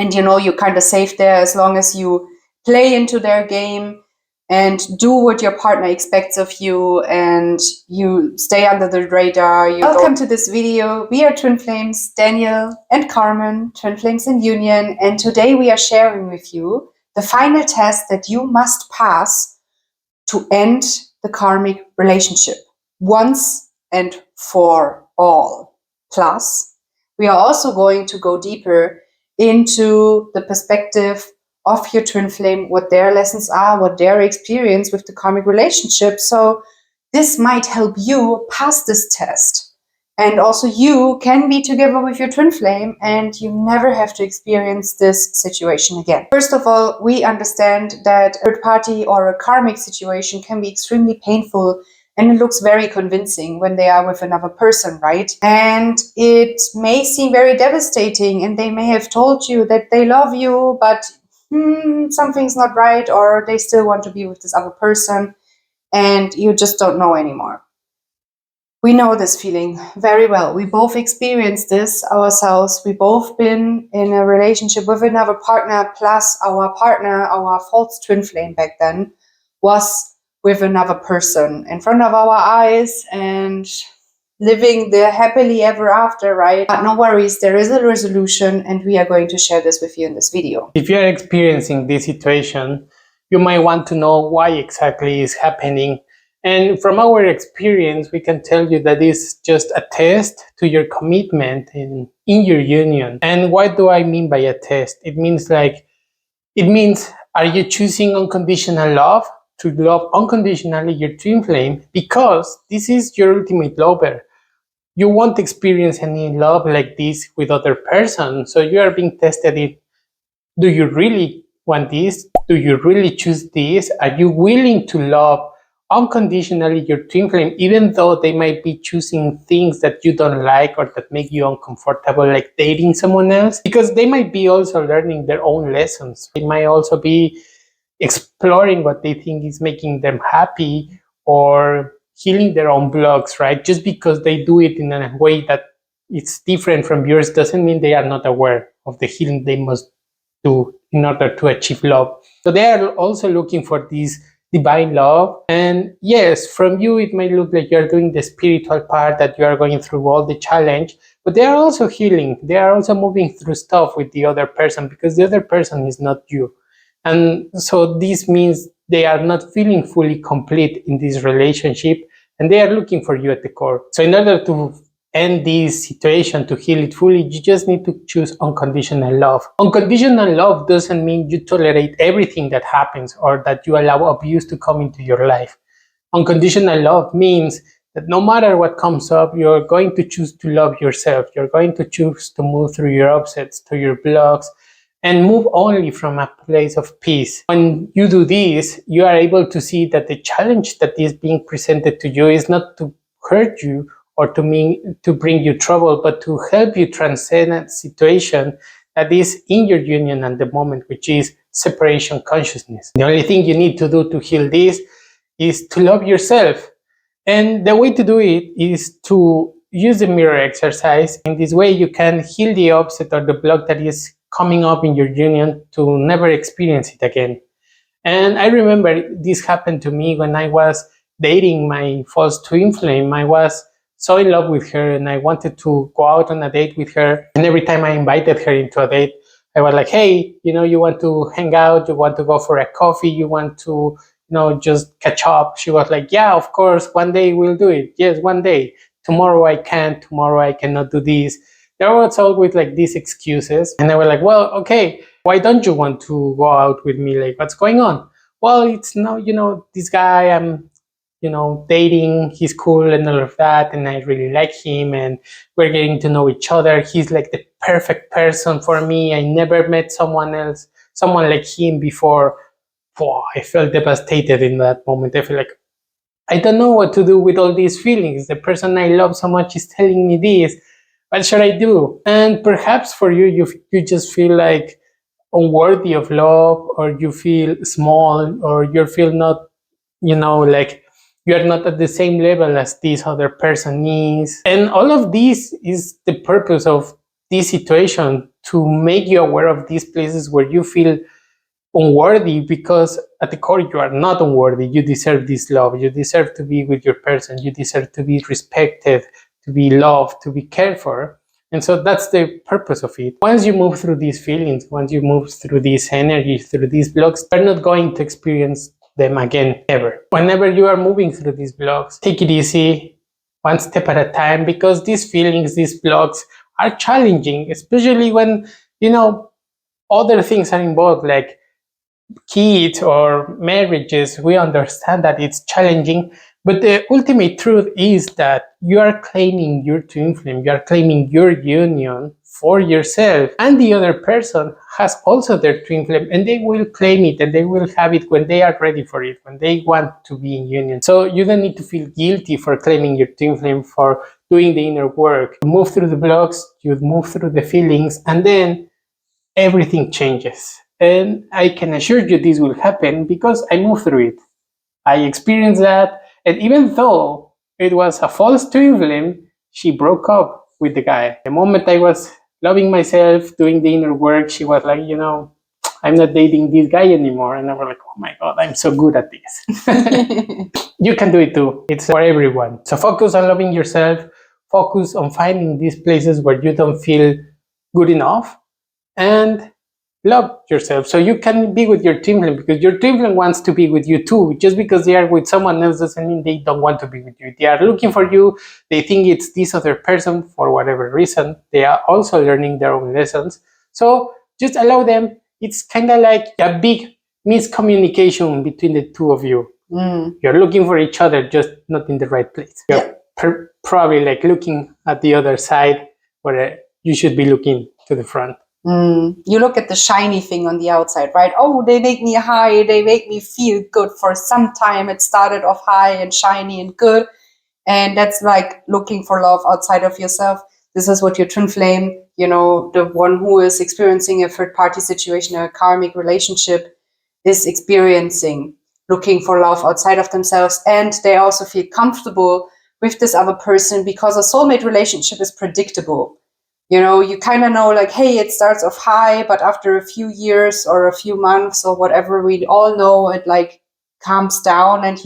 And you know, you're kind of safe there as long as you play into their game and do what your partner expects of you, and you stay under the radar. Welcome to this video. We are Twin Flames, Daniel and Carmen, Twin Flames in Union, and today we are sharing with you the final test that you must pass to end the karmic relationship once and for all. Plus, we are also going to go deeper into the perspective of your twin flame, what their lessons are, what their experience with the karmic relationship. So this might help you pass this test. And also you can be together with your twin flame and you never have to experience this situation again. First of all, we understand that a third party or a karmic situation can be extremely painful, and it looks very convincing when they are with another person, right? And it may seem very devastating, and they may have told you that they love you, but something's not right, or they still want to be with this other person, and you just don't know anymore. We know this feeling very well. We both experienced this ourselves. We both been in a relationship with another partner, plus our partner, our false twin flame back then, was with another person in front of our eyes and living the happily ever after, right? But no worries, there is a resolution, and we are going to share this with you in this video. If you are experiencing this situation, you might want to know why exactly is happening. And from our experience, we can tell you that it's just a test to your commitment in your union. And what do I mean by a test? It means, are you choosing unconditional love, to love unconditionally your twin flame? Because this is your ultimate lover. You won't experience any love like this with other person. So you are being tested in, do you really want this? Do you really choose this? Are you willing to love unconditionally your twin flame, even though they might be choosing things that you don't like or that make you uncomfortable, like dating someone else? Because they might be also learning their own lessons. They might also be exploring what they think is making them happy, or healing their own blocks, right? Just because they do it in a way that it's different from yours doesn't mean they are not aware of the healing they must do in order to achieve love. So they are also looking for this divine love. And yes, from you it might look like you're doing the spiritual part, that you are going through all the challenge, but they are also healing. They are also moving through stuff with the other person, because the other person is not you. And so this means they are not feeling fully complete in this relationship, and they are looking for you at the core. So in order to end this situation, to heal it fully, you just need to choose unconditional love. Unconditional love doesn't mean you tolerate everything that happens or that you allow abuse to come into your life. Unconditional love means that no matter what comes up, you're going to choose to love yourself. You're going to choose to move through your upsets, to your blocks, and move only from a place of peace. When you do this, you are able to see that the challenge that is being presented to you is not to hurt you or to bring you trouble, but to help you transcend a situation that is in your union at the moment, which is separation consciousness. The only thing you need to do to heal this is to love yourself. And the way to do it is to use the mirror exercise. In this way, you can heal the upset or the block that is coming up in your union to never experience it again. And I remember this happened to me when I was dating my false twin flame. I was so in love with her, and I wanted to go out on a date with her. And every time I invited her into a date, I was like, hey, you want to hang out, you want to go for a coffee, you want to, just catch up. She was like, yeah, of course, one day we'll do it. Yes, one day. Tomorrow I can't, tomorrow I cannot do this. There was always like these excuses. And I was like, well, okay, why don't you want to go out with me? Like, what's going on? Well, it's now, this guy I'm, dating, he's cool and all of that, and I really like him, and we're getting to know each other. He's like the perfect person for me. I never met someone like him before. I felt devastated in that moment. I feel like, I don't know what to do with all these feelings. The person I love so much is telling me this. What should I do? And perhaps for you, you just feel like unworthy of love, or you feel small, or you feel not, like you are not at the same level as this other person is. And all of this is the purpose of this situation, to make you aware of these places where you feel unworthy, because at the core you are not unworthy. You deserve this love. You deserve to be with your person. You deserve to be respected, to be loved, to be cared for. And so that's the purpose of it. Once you move through these feelings, once you move through these energies, through these blocks, you're not going to experience them again ever. Whenever you are moving through these blocks, take it easy, one step at a time, because these feelings, these blocks are challenging, especially when, other things are involved, like kids or marriages. We understand that it's challenging, but the ultimate truth is that you are claiming your twin flame, you are claiming your union for yourself, and the other person has also their twin flame, and they will claim it and they will have it when they are ready for it, when they want to be in union. So you don't need to feel guilty for claiming your twin flame, for doing the inner work. You move through the blocks, you move through the feelings, and then everything changes. And I can assure you this will happen because I moved through it. I experienced that. And even though it was a false twin flame, she broke up with the guy. The moment I was loving myself, doing the inner work, she was like, I'm not dating this guy anymore. And I was like, oh my God, I'm so good at this. You can do it too. It's for everyone. So focus on loving yourself. Focus on finding these places where you don't feel good enough, and love yourself so you can be with your twin flame, because your twin flame wants to be with you too. Just because they are with someone else doesn't mean they don't want to be with you. They are looking for you. They think it's this other person for whatever reason. They are also learning their own lessons. So just allow them. It's kind of like a big miscommunication between the two of you. You're looking for each other, just not in the right place. You're probably like looking at the other side where you should be looking to the front. You look at the shiny thing on the outside, right? Oh, they make me high, they make me feel good for some time. It started off high and shiny and good. And that's like looking for love outside of yourself. This is what your twin flame, the one who is experiencing a third party situation, a karmic relationship, is experiencing, looking for love outside of themselves. And they also feel comfortable with this other person because a soulmate relationship is predictable. You kind of know, like, hey, it starts off high, but after a few years or a few months or whatever, we all know it like calms down, and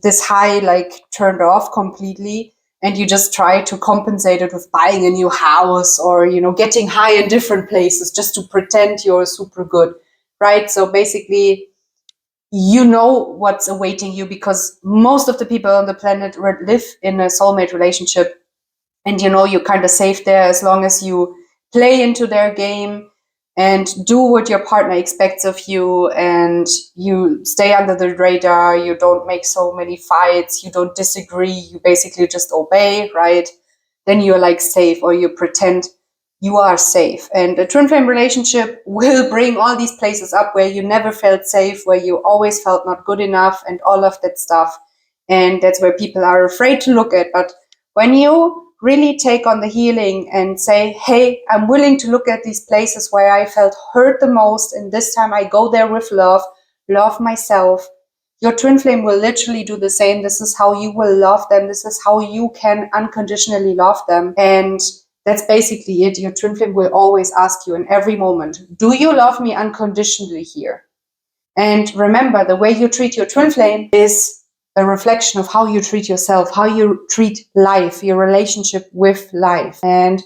this high like turned off completely, and you just try to compensate it with buying a new house or, getting high in different places just to pretend you're super good, right? So basically, what's awaiting you, because most of the people on the planet live in a soulmate relationship. And you're kind of safe there as long as you play into their game and do what your partner expects of you, and you stay under the radar, you don't make so many fights, you don't disagree, you basically just obey, right? Then you're like safe, or you pretend you are safe. And a twin flame relationship will bring all these places up where you never felt safe, where you always felt not good enough, and all of that stuff. And that's where people are afraid to look at. But when you really take on the healing and say, hey, I'm willing to look at these places where I felt hurt the most, and this time I go there with love myself. Your twin flame will literally do the same. This is how you will love them. This is how you can unconditionally love them. And that's basically it. Your twin flame will always ask you in every moment, do you love me unconditionally here? And remember, the way you treat your twin flame is a reflection of how you treat yourself, how you treat life, your relationship with life. And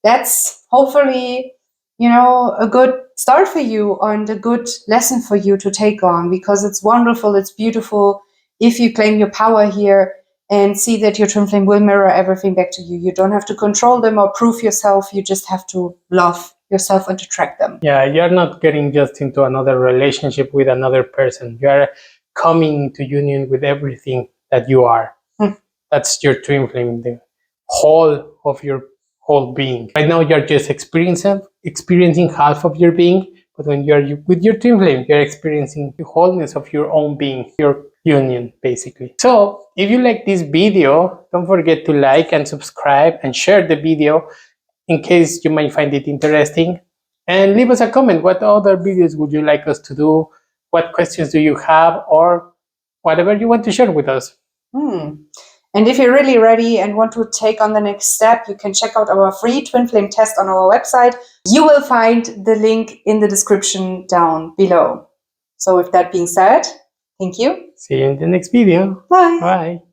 that's hopefully, a good start for you and a good lesson for you to take on, because it's wonderful, it's beautiful if you claim your power here and see that your twin flame will mirror everything back to you. You don't have to control them or prove yourself. You just have to love yourself and attract them. Yeah, you're not getting just into another relationship with another person. You are coming into union with everything that you are. That's your twin flame, the whole of your whole being. Right now, you're just experiencing half of your being, but when you're with your twin flame, you're experiencing the wholeness of your own being, your union, basically. So, if you like this video, don't forget to like and subscribe and share the video in case you might find it interesting. And leave us a comment. What other videos would you like us to do? What questions do you have, or whatever you want to share with us? And if you're really ready and want to take on the next step, you can check out our free twin flame test on our website. You will find the link in the description down below. So with that being said, thank you. See you in the next video. Bye. Bye.